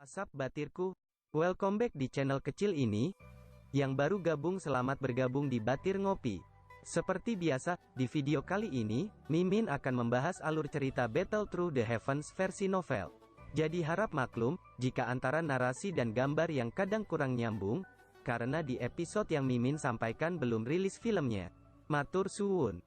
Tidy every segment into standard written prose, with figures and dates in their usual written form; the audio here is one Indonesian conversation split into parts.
Asap batirku, welcome back di channel kecil ini. Yang baru gabung selamat bergabung di Batir Ngopi. Seperti biasa, di video kali ini, Mimin akan membahas alur cerita Battle Through the Heavens versi novel. Jadi harap maklum, jika antara narasi dan gambar yang kadang kurang nyambung, karena di episode yang Mimin sampaikan belum rilis filmnya. Matur suwun.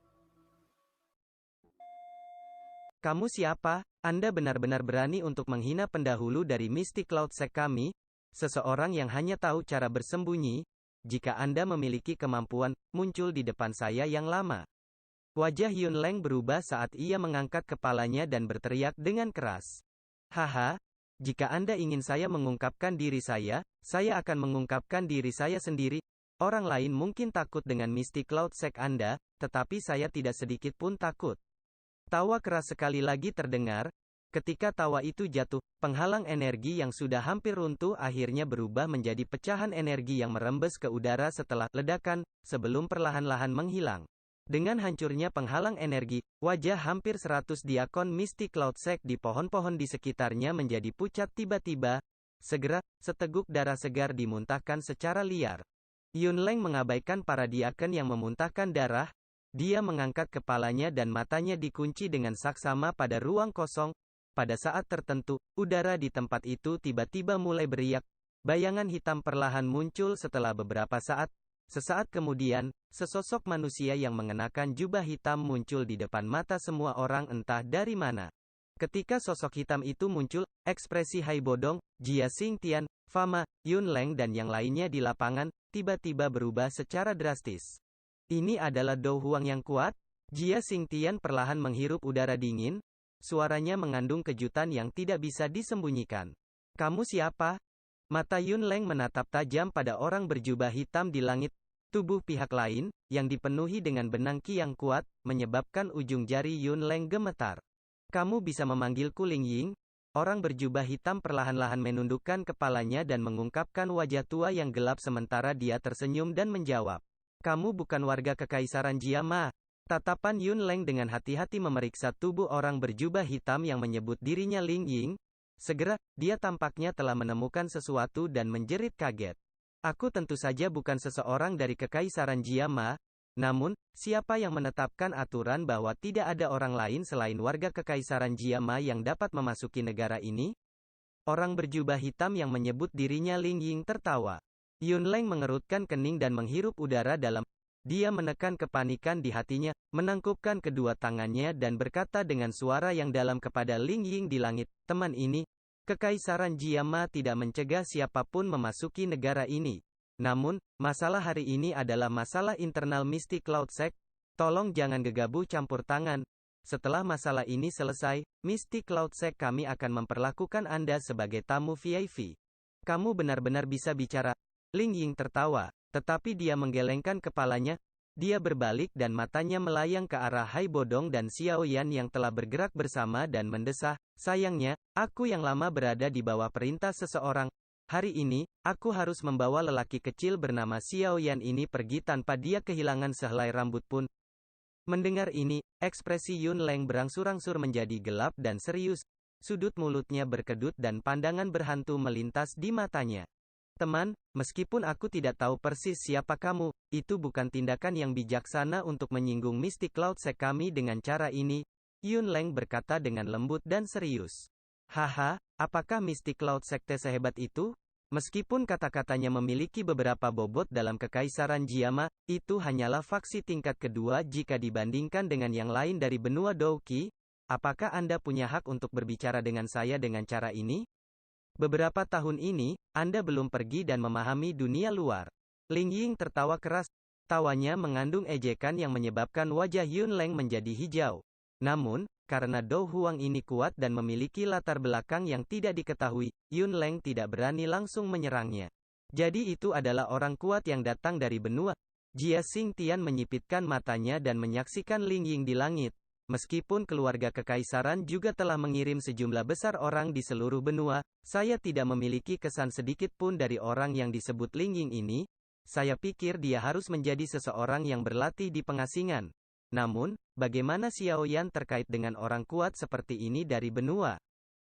Kamu siapa? Anda benar-benar berani untuk menghina pendahulu dari Mystic Cloud Sect kami? Seseorang yang hanya tahu cara bersembunyi? Jika Anda memiliki kemampuan, muncul di depan saya yang lama. Wajah Yun Leng berubah saat ia mengangkat kepalanya dan berteriak dengan keras. Haha, jika Anda ingin saya mengungkapkan diri saya akan mengungkapkan diri saya sendiri. Orang lain mungkin takut dengan Mystic Cloud Sect Anda, tetapi saya tidak sedikit pun takut. Tawa keras sekali lagi terdengar. Ketika tawa itu jatuh, penghalang energi yang sudah hampir runtuh akhirnya berubah menjadi pecahan energi yang merembes ke udara setelah ledakan, sebelum perlahan-lahan menghilang. Dengan hancurnya penghalang energi, wajah hampir 100 diakon Mystic Cloud Sect di pohon-pohon di sekitarnya menjadi pucat tiba-tiba. Segera, seteguk darah segar dimuntahkan secara liar. Yun Leng mengabaikan para diakon yang memuntahkan darah. Dia mengangkat kepalanya dan matanya dikunci dengan saksama pada ruang kosong. Pada saat tertentu, udara di tempat itu tiba-tiba mulai beriak. Bayangan hitam perlahan muncul setelah beberapa saat. Sesaat kemudian, sesosok manusia yang mengenakan jubah hitam muncul di depan mata semua orang entah dari mana. Ketika sosok hitam itu muncul, ekspresi Hai Bodong, Jia Xingtian, Fama, Yun Leng dan yang lainnya di lapangan, tiba-tiba berubah secara drastis. Ini adalah Dou Huang yang kuat? Jia Xingtian perlahan menghirup udara dingin. Suaranya mengandung kejutan yang tidak bisa disembunyikan. Kamu siapa? Mata Yun Leng menatap tajam pada orang berjubah hitam di langit. Tubuh pihak lain, yang dipenuhi dengan benang Qi yang kuat, menyebabkan ujung jari Yun Leng gemetar. Kamu bisa memanggilku Ling Ying? Orang berjubah hitam perlahan-lahan menundukkan kepalanya dan mengungkapkan wajah tua yang gelap sementara dia tersenyum dan menjawab. Kamu bukan warga Kekaisaran Jiama. Tatapan Yun Leng dengan hati-hati memeriksa tubuh orang berjubah hitam yang menyebut dirinya Ling Ying. Segera, dia tampaknya telah menemukan sesuatu dan menjerit kaget. Aku tentu saja bukan seseorang dari Kekaisaran Jiama. Namun, siapa yang menetapkan aturan bahwa tidak ada orang lain selain warga Kekaisaran Jiama yang dapat memasuki negara ini? Orang berjubah hitam yang menyebut dirinya Ling Ying tertawa. Yun Leng mengerutkan kening dan menghirup udara dalam. Dia menekan kepanikan di hatinya, menangkupkan kedua tangannya dan berkata dengan suara yang dalam kepada Ling Ying di langit, teman ini, Kekaisaran Jiama tidak mencegah siapapun memasuki negara ini. Namun, masalah hari ini adalah masalah internal Mystic Cloud Sect. Tolong jangan gegabah campur tangan. Setelah masalah ini selesai, Mystic Cloud Sect kami akan memperlakukan Anda sebagai tamu VIP. Kamu benar-benar bisa bicara. Ling Ying tertawa. Tetapi dia menggelengkan kepalanya. Dia berbalik dan matanya melayang ke arah Hai Bodong dan Xiao Yan yang telah bergerak bersama dan mendesah. Sayangnya, aku yang lama berada di bawah perintah seseorang. Hari ini, aku harus membawa lelaki kecil bernama Xiao Yan ini pergi tanpa dia kehilangan sehelai rambut pun. Mendengar ini, ekspresi Yun Leng berangsur-angsur menjadi gelap dan serius. Sudut mulutnya berkedut dan pandangan berhantu melintas di matanya. Teman, meskipun aku tidak tahu persis siapa kamu, itu bukan tindakan yang bijaksana untuk menyinggung Mystic Cloud Sect kami dengan cara ini. Yun Leng berkata dengan lembut dan serius. Haha, apakah Mystic Cloud Secte sehebat itu? Meskipun kata-katanya memiliki beberapa bobot dalam Kekaisaran Jiama, itu hanyalah faksi tingkat kedua jika dibandingkan dengan yang lain dari benua Douqi. Apakah Anda punya hak untuk berbicara dengan saya dengan cara ini? Beberapa tahun ini, Anda belum pergi dan memahami dunia luar. Ling Ying tertawa keras. Tawanya mengandung ejekan yang menyebabkan wajah Yun Leng menjadi hijau. Namun, karena Dou Huang ini kuat dan memiliki latar belakang yang tidak diketahui, Yun Leng tidak berani langsung menyerangnya. Jadi itu adalah orang kuat yang datang dari benua. Jia Xingtian menyipitkan matanya dan menyaksikan Ling Ying di langit. Meskipun keluarga kekaisaran juga telah mengirim sejumlah besar orang di seluruh benua, saya tidak memiliki kesan sedikit pun dari orang yang disebut Ling Ying ini. Saya pikir dia harus menjadi seseorang yang berlatih di pengasingan. Namun, bagaimana Xiao Yan terkait dengan orang kuat seperti ini dari benua?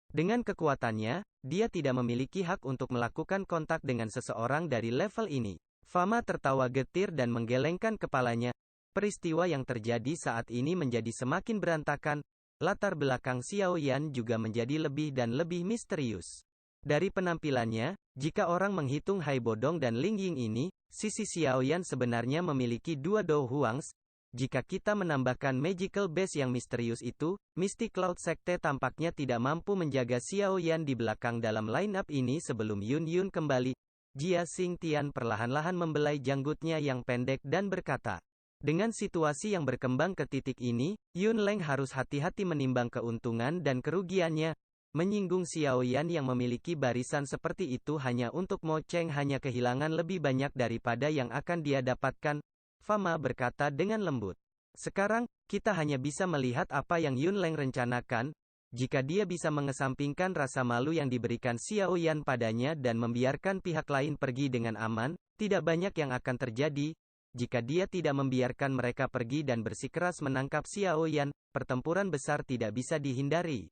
Dengan kekuatannya, dia tidak memiliki hak untuk melakukan kontak dengan seseorang dari level ini. Fama tertawa getir dan menggelengkan kepalanya. Peristiwa yang terjadi saat ini menjadi semakin berantakan. Latar belakang Xiao Yan juga menjadi lebih dan lebih misterius. Dari penampilannya, jika orang menghitung Hai Bodong dan Ling Ying ini, sisi Xiao Yan sebenarnya memiliki dua Do Huangs. Jika kita menambahkan Magical Base yang misterius itu, Mystic Cloud Sekte tampaknya tidak mampu menjaga Xiao Yan di belakang dalam line-up ini sebelum Yun Yun kembali. Jia Xingtian perlahan-lahan membelai janggutnya yang pendek dan berkata, dengan situasi yang berkembang ke titik ini, Yun Leng harus hati-hati menimbang keuntungan dan kerugiannya. Menyinggung Xiao Yan yang memiliki barisan seperti itu hanya untuk Mo Cheng hanya kehilangan lebih banyak daripada yang akan dia dapatkan. Fama berkata dengan lembut. Sekarang, kita hanya bisa melihat apa yang Yun Leng rencanakan. Jika dia bisa mengesampingkan rasa malu yang diberikan Xiao Yan padanya dan membiarkan pihak lain pergi dengan aman, tidak banyak yang akan terjadi. Jika dia tidak membiarkan mereka pergi dan bersikeras menangkap Xiao Yan, pertempuran besar tidak bisa dihindari.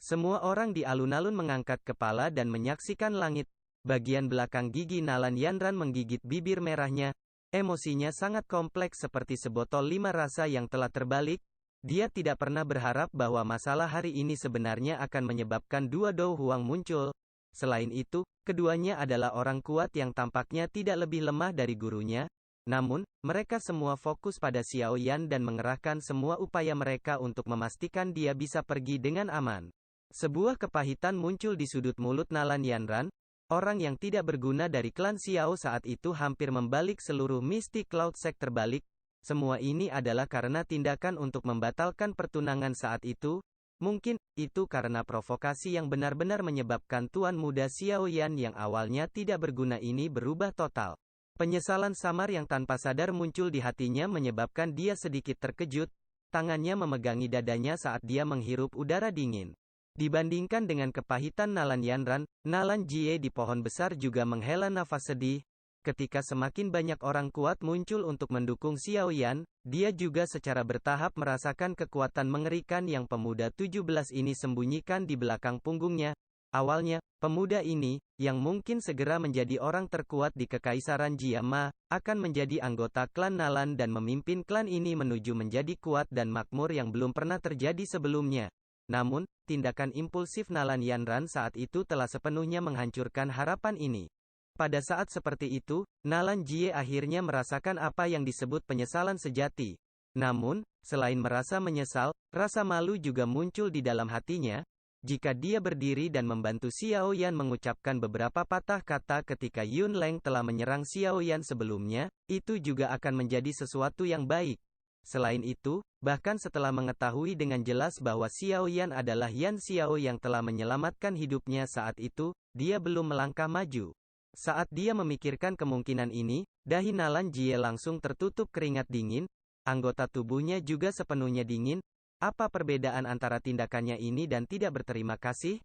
Semua orang di alun-alun mengangkat kepala dan menyaksikan langit. Bagian belakang gigi Nalan Yanran menggigit bibir merahnya. Emosinya sangat kompleks seperti sebotol 5 rasa yang telah terbalik. Dia tidak pernah berharap bahwa masalah hari ini sebenarnya akan menyebabkan dua Do Huang muncul. Selain itu, keduanya adalah orang kuat yang tampaknya tidak lebih lemah dari gurunya. Namun, mereka semua fokus pada Xiao Yan dan mengerahkan semua upaya mereka untuk memastikan dia bisa pergi dengan aman. Sebuah kepahitan muncul di sudut mulut Nalan Yanran. Orang yang tidak berguna dari klan Xiao saat itu hampir membalik seluruh Mystic Cloud Sect terbalik. Semua ini adalah karena tindakan untuk membatalkan pertunangan saat itu. Mungkin, itu karena provokasi yang benar-benar menyebabkan Tuan Muda Xiao Yan yang awalnya tidak berguna ini berubah total. Penyesalan samar yang tanpa sadar muncul di hatinya menyebabkan dia sedikit terkejut. Tangannya memegangi dadanya saat dia menghirup udara dingin. Dibandingkan dengan kepahitan Nalan Yanran, Nalan Jie di pohon besar juga menghela nafas sedih. Ketika semakin banyak orang kuat muncul untuk mendukung Xiao Yan, dia juga secara bertahap merasakan kekuatan mengerikan yang pemuda 17 ini sembunyikan di belakang punggungnya. Awalnya, pemuda ini, yang mungkin segera menjadi orang terkuat di Kekaisaran Jiama, akan menjadi anggota klan Nalan dan memimpin klan ini menuju menjadi kuat dan makmur yang belum pernah terjadi sebelumnya. Namun, tindakan impulsif Nalan Yanran saat itu telah sepenuhnya menghancurkan harapan ini. Pada saat seperti itu, Nalan Jie akhirnya merasakan apa yang disebut penyesalan sejati. Namun, selain merasa menyesal, rasa malu juga muncul di dalam hatinya. Jika dia berdiri dan membantu Xiao Yan mengucapkan beberapa patah kata ketika Yun Leng telah menyerang Xiao Yan sebelumnya, itu juga akan menjadi sesuatu yang baik. Selain itu, bahkan setelah mengetahui dengan jelas bahwa Xiao Yan adalah Yan Xiao yang telah menyelamatkan hidupnya saat itu, dia belum melangkah maju. Saat dia memikirkan kemungkinan ini, dahi Nalan Jie langsung tertutup keringat dingin, anggota tubuhnya juga sepenuhnya dingin. Apa perbedaan antara tindakannya ini dan tidak berterima kasih?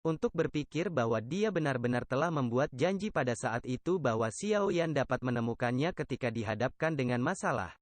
Untuk berpikir bahwa dia benar-benar telah membuat janji pada saat itu bahwa Xiao Yan dapat menemukannya ketika dihadapkan dengan masalah.